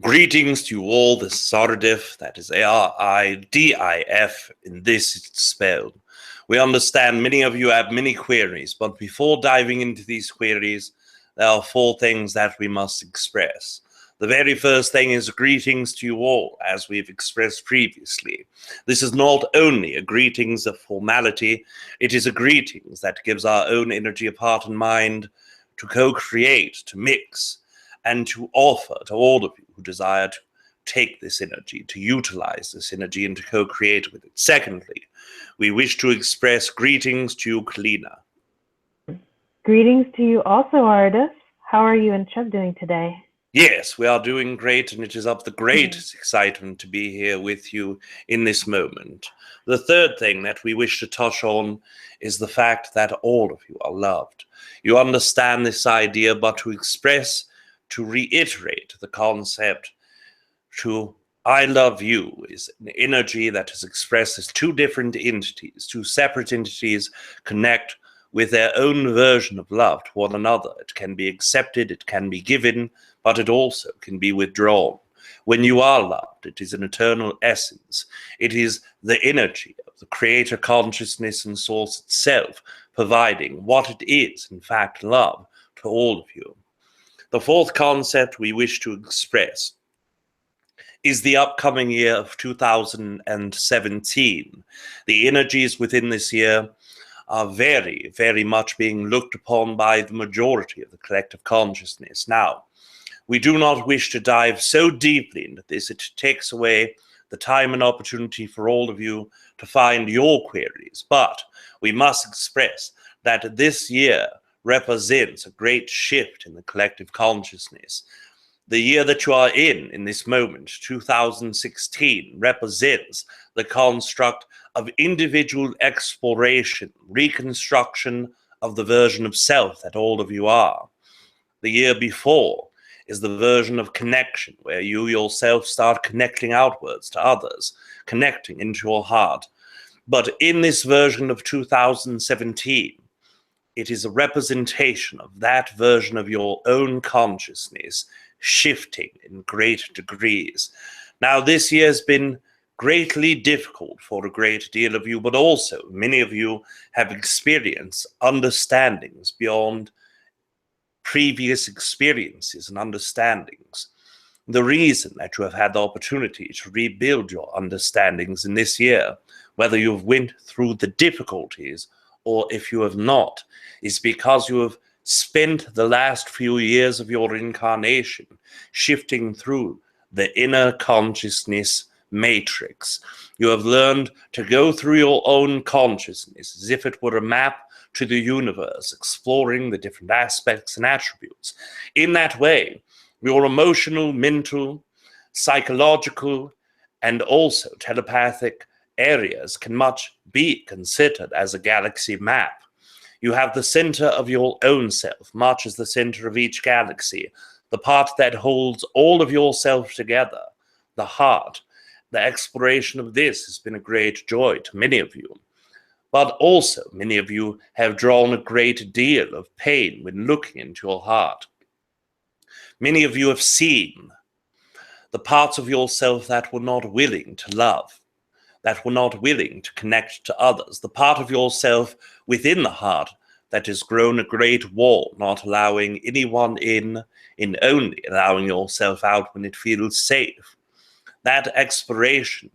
Greetings to you all. This is Aridif, that is Aridif, in this it's spelled. We understand many of you have many queries, but before diving into these queries, there are four things that we must express. The very first thing is greetings to you all, as we've expressed previously. This is not only a greetings of formality, it is a greetings that gives our own energy of heart and mind to co-create, to mix, and to offer to all of you who desire to take this energy, to utilize this energy, and to co-create with it. Secondly, we wish to express greetings to you, Kalina. Greetings to you also, Aridif. How are you and Treb doing today? Yes, we are doing great, and it is of the greatest excitement to be here with you in this moment. The third thing that we wish to touch on is the fact that all of you are loved. You understand this idea, but to express, to reiterate the concept, to I love you is an energy that is expressed as two different entities, two separate entities connect with their own version of love to one another. It can be accepted, it can be given, but it also can be withdrawn. When you are loved, it is an eternal essence. It is the energy of the creator consciousness and source itself, providing what it is, in fact, love to all of you. The fourth concept we wish to express is the upcoming year of 2017. The energies within this year are very, very much being looked upon by the majority of the collective consciousness. Now, we do not wish to dive so deeply into this. It takes away the time and opportunity for all of you to find your queries. But we must express that this year represents a great shift in the collective consciousness. The year that you are in this moment, 2016, represents the construct of individual exploration, reconstruction of the version of self that all of you are. The year before is the version of connection, where you yourself start connecting outwards to others, connecting into your heart. But in this version of 2017, it is a representation of that version of your own consciousness shifting in great degrees. Now, this year has been greatly difficult for a great deal of you, but also many of you have experienced understandings beyond previous experiences and understandings. The reason that you have had the opportunity to rebuild your understandings in this year, whether you've went through the difficulties or if you have not, is because you have spent the last few years of your incarnation shifting through the inner consciousness matrix. You have learned to go through your own consciousness as if it were a map to the universe, exploring the different aspects and attributes. In that way, your emotional, mental, psychological, and also telepathic areas can much be considered as a galaxy map. You have the center of your own self, much as the center of each galaxy, the part that holds all of yourself together, the heart. The exploration of this has been a great joy to many of you. But also, many of you have drawn a great deal of pain when looking into your heart. Many of you have seen the parts of yourself that were not willing to love, that were not willing to connect to others, the part of yourself within the heart that has grown a great wall, not allowing anyone in only allowing yourself out when it feels safe. That exploration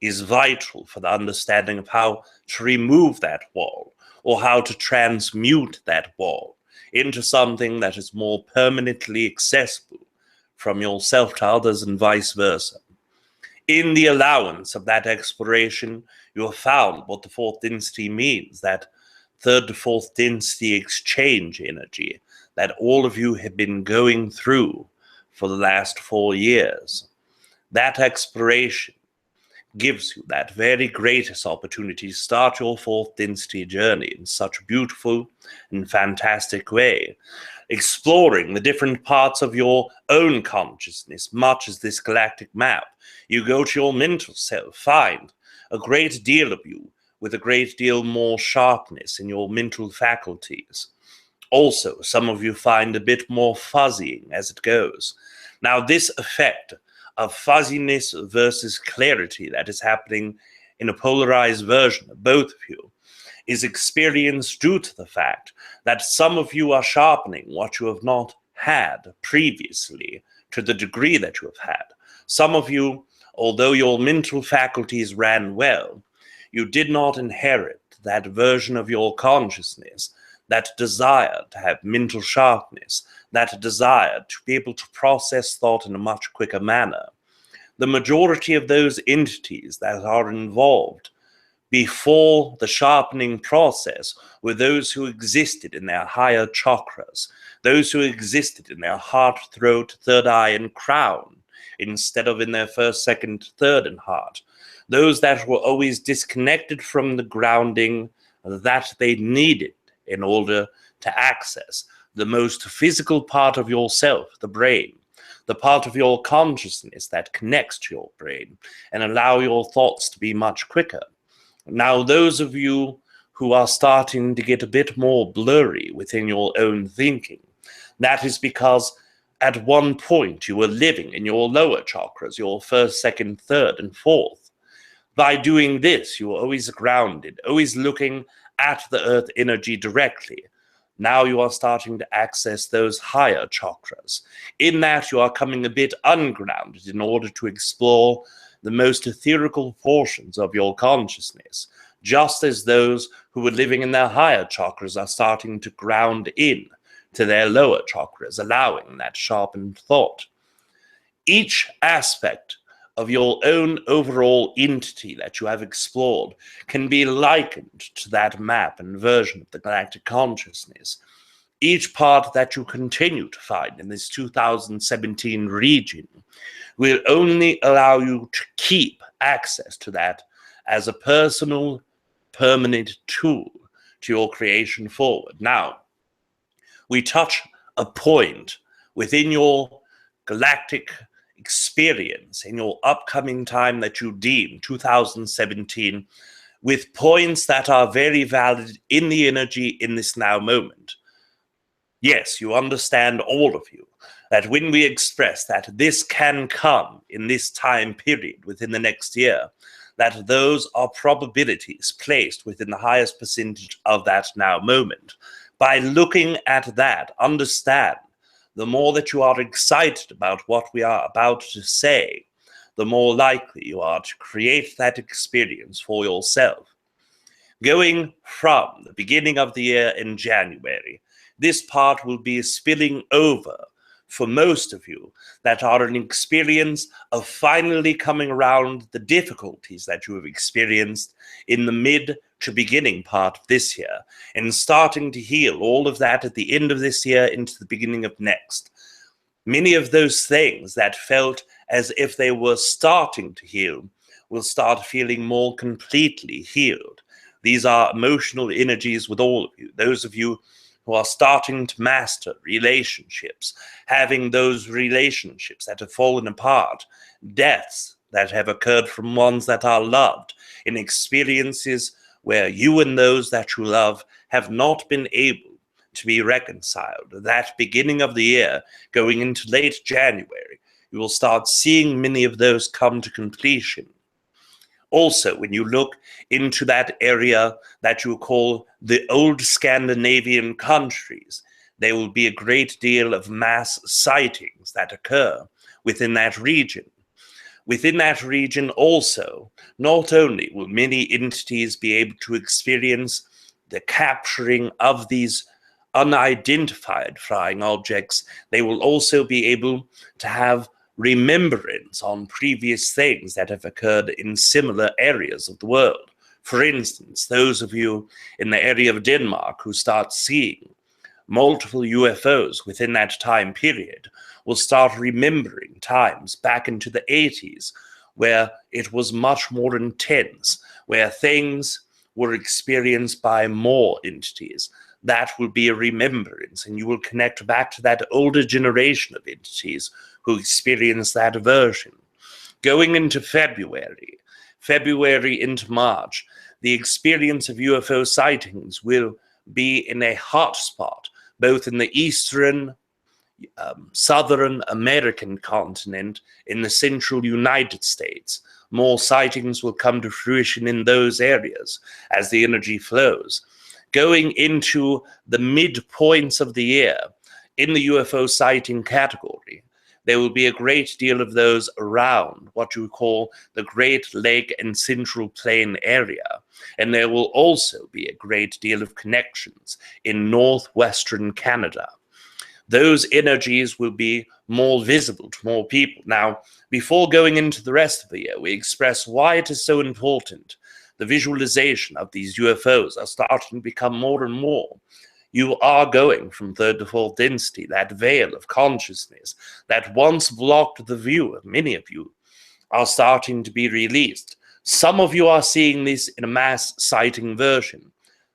is vital for the understanding of how to remove that wall, or how to transmute that wall into something that is more permanently accessible from yourself to others and vice versa. In the allowance of that exploration, you have found what the fourth density means, that third to fourth density exchange energy that all of you have been going through for the last 4 years. That exploration gives you that very greatest opportunity to start your fourth density journey in such a beautiful and fantastic way, exploring the different parts of your own consciousness, much as this galactic map. You go to your mental self, find a great deal of you with a great deal more sharpness in your mental faculties. Also, some of you find a bit more fuzzying as it goes. Now, this effect of fuzziness versus clarity that is happening in a polarized version of both of you is experienced due to the fact that some of you are sharpening what you have not had previously to the degree that you have had. Some of you, although your mental faculties ran well, you did not inherit that version of your consciousness, that desire to have mental sharpness, that desire to be able to process thought in a much quicker manner. The majority of those entities that are involved before the sharpening process were those who existed in their higher chakras, those who existed in their heart, throat, third eye, and crown, instead of in their first, second, third, and heart. Those that were always disconnected from the grounding that they needed in order to access the most physical part of yourself, the brain, the part of your consciousness that connects to your brain and allow your thoughts to be much quicker. Now, those of you who are starting to get a bit more blurry within your own thinking, that is because at one point you were living in your lower chakras, your first, second, third, and fourth. By doing this, you were always grounded, always looking at the earth energy directly. Now you are starting to access those higher chakras. In that, you are coming a bit ungrounded in order to explore the most etherical portions of your consciousness, just as those who were living in their higher chakras are starting to ground in to their lower chakras, allowing that sharpened thought. Each aspect of your own overall entity that you have explored can be likened to that map and version of the galactic consciousness. Each part that you continue to find in this 2017 region will only allow you to keep access to that as a personal, permanent tool to your creation forward. Now, we touch a point within your galactic experience in your upcoming time that you deem 2017 with points that are very valid in the energy in this now moment. Yes, you understand, all of you, that when we express that this can come in this time period within the next year, that those are probabilities placed within the highest percentage of that now moment. By looking at that, understand, the more that you are excited about what we are about to say, the more likely you are to create that experience for yourself. Going from the beginning of the year in January, this part will be spilling over for most of you that are an experience of finally coming around the difficulties that you have experienced in the mid to beginning part of this year and starting to heal all of that at the end of this year into the beginning of next. Many of those things that felt as if they were starting to heal will start feeling more completely healed. These are emotional energies with all of you. Those of you who are starting to master relationships, having those relationships that have fallen apart, deaths that have occurred from ones that are loved, in experiences where you and those that you love have not been able to be reconciled. That beginning of the year, going into late January, you will start seeing many of those come to completion. Also, when you look into that area that you call the old Scandinavian countries, there will be a great deal of mass sightings that occur within that region. Within that region also, not only will many entities be able to experience the capturing of these unidentified flying objects, they will also be able to have remembrance on previous things that have occurred in similar areas of the world. For instance, those of you in the area of Denmark who start seeing multiple UFOs within that time period will start remembering times back into the 80s where it was much more intense, where things were experienced by more entities. That will be a remembrance, and you will connect back to that older generation of entities who experienced that version. Going into February into March, the experience of UFO sightings will be in a hot spot, both in the eastern Southern American continent in the central United States. More sightings will come to fruition in those areas as the energy flows. Going into the midpoints of the year, in the UFO sighting category, there will be a great deal of those around what you call the Great Lake and Central Plain area. And there will also be a great deal of connections in northwestern Canada. Those energies will be more visible to more people. Now, before going into the rest of the year, we express why it is so important. The visualization of these UFOs are starting to become more and more. You are going from third to fourth density, that veil of consciousness that once blocked the view of many of you are starting to be released. Some of you are seeing this in a mass sighting version.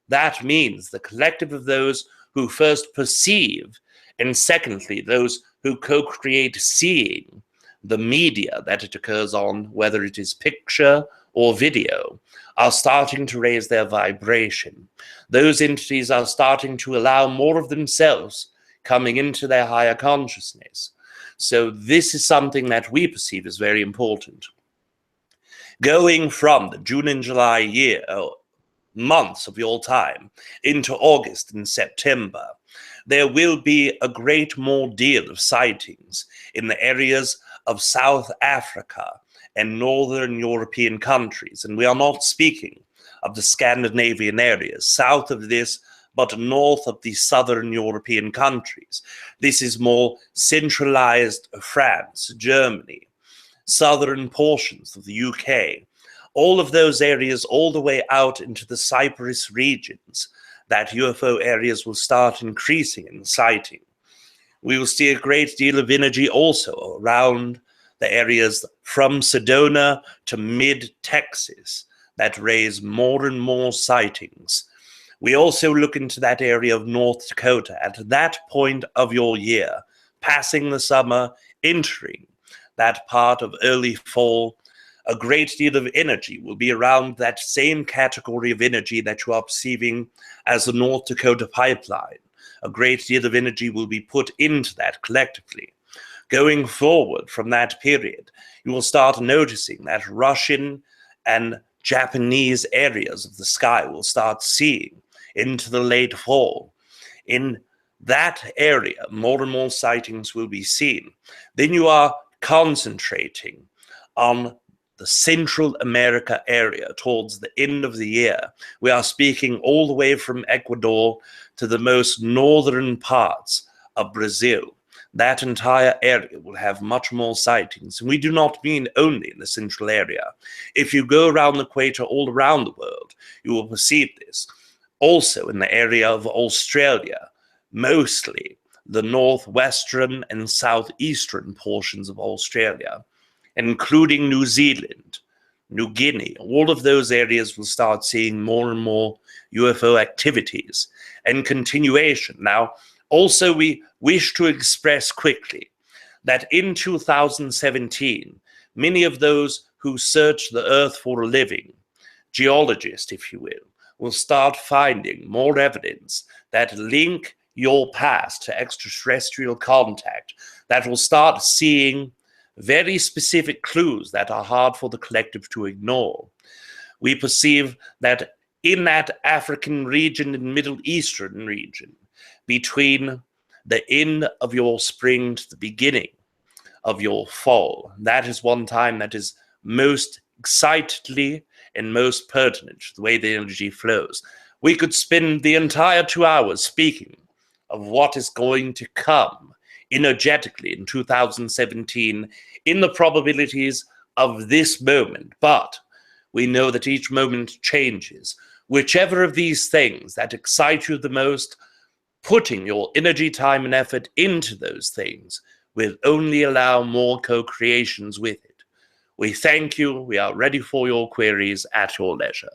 That means the collective of those who first perceive, and secondly, those who co-create seeing the media that it occurs on, whether it is picture or video, are starting to raise their vibration. Those entities are starting to allow more of themselves coming into their higher consciousness. So this is something that we perceive as very important. Going from the June and July year, months of your time, into August and September, there will be a great more deal of sightings in the areas of South Africa and Northern European countries. And we are not speaking of the Scandinavian areas, south of this, but north of the Southern European countries. This is more centralized France, Germany, southern portions of the UK, all of those areas all the way out into the Cyprus regions, that UFO areas will start increasing in sighting. We will see a great deal of energy also around the areas from Sedona to mid-Texas that raise more and more sightings. We also look into that area of North Dakota at that point of your year, passing the summer, entering that part of early fall. A great deal of energy will be around that same category of energy that you are perceiving as the North Dakota pipeline. A great deal of energy will be put into that collectively. Going forward from that period, you will start noticing that Russian and Japanese areas of the sky will start seeing into the late fall. In that area, more and more sightings will be seen. Then you are concentrating on the Central America area towards the end of the year. We are speaking all the way from Ecuador to the most northern parts of Brazil. That entire area will have much more sightings. And we do not mean only in the central area. If you go around the equator all around the world, you will perceive this. Also in the area of Australia, mostly the northwestern and southeastern portions of Australia, including New Zealand, New Guinea, all of those areas will start seeing more and more UFO activities and continuation. Now, also we wish to express quickly that in 2017, many of those who search the earth for a living, geologists, if you will start finding more evidence that link your past to extraterrestrial contact, that will start seeing very specific clues that are hard for the collective to ignore. We perceive that in that African region and Middle Eastern region, between the end of your spring to the beginning of your fall, that is one time that is most excitedly and most pertinent to the way the energy flows. We could spend the entire 2 hours speaking of what is going to come energetically in 2017 in the probabilities of this moment, but we know that each moment changes. Whichever of these things that excite you the most, putting your energy, time, and effort into those things will only allow more co-creations with it. We thank you. We are ready for your queries at your leisure.